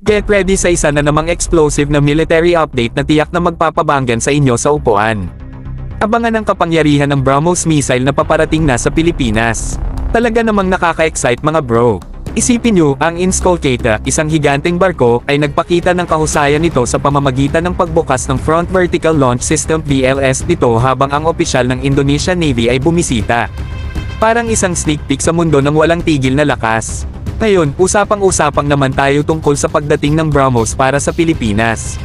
Get ready sa isa na namang explosive na military update na tiyak na magpapabanggan sa inyo sa upuan. Abangan ang kapangyarihan ng BrahMos missile na paparating na sa Pilipinas. Talaga namang nakaka-excite mga bro. Isipin nyo, ang Insculcata, isang higanteng barko, ay nagpakita ng kahusayan nito sa pamamagitan ng pagbukas ng Front Vertical Launch System (VLS) nito habang ang opisyal ng Indonesian Navy ay bumisita. Parang isang sneak peek sa mundo ng walang tigil na lakas. Ngayon, usapang-usapang naman tayo tungkol sa pagdating ng BrahMos para sa Pilipinas.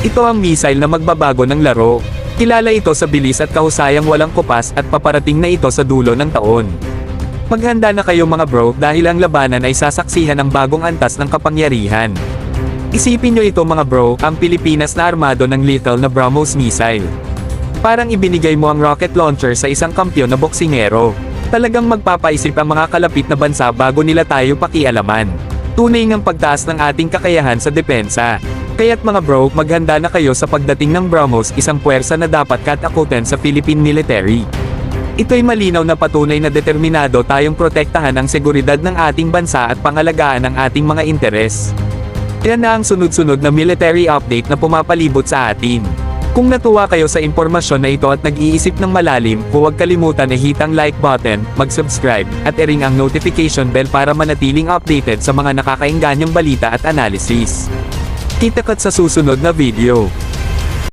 Ito ang missile na magbabago ng laro. Kilala ito sa bilis at kahusayang walang kupas at paparating na ito sa dulo ng taon. Maghanda na kayo mga bro dahil ang labanan ay sasaksihan ng bagong antas ng kapangyarihan. Isipin nyo ito mga bro, ang Pilipinas na armado ng lethal na BrahMos missile. Parang ibinigay mo ang rocket launcher sa isang kampyon na boksingero. Talagang magpapaisip ang mga kalapit na bansa bago nila tayo pakialaman. Tunay ngang pagtaas ng ating kakayahan sa depensa. Kaya't mga bro, maghanda na kayo sa pagdating ng BrahMos, isang puwersa na dapat katakutan sa Philippine military. Ito'y malinaw na patunay na determinado tayong protektahan ang seguridad ng ating bansa at pangalagaan ang ating mga interes. Yan na ang sunod-sunod na military update na pumapalibot sa atin. Kung natuwa kayo sa impormasyon na ito at nag-iisip ng malalim, huwag kalimutan na hit ang like button, mag-subscribe, at i-ring ang notification bell para manatiling updated sa mga nakakaingganyang balita at analysis. Kita-kits sa susunod na video.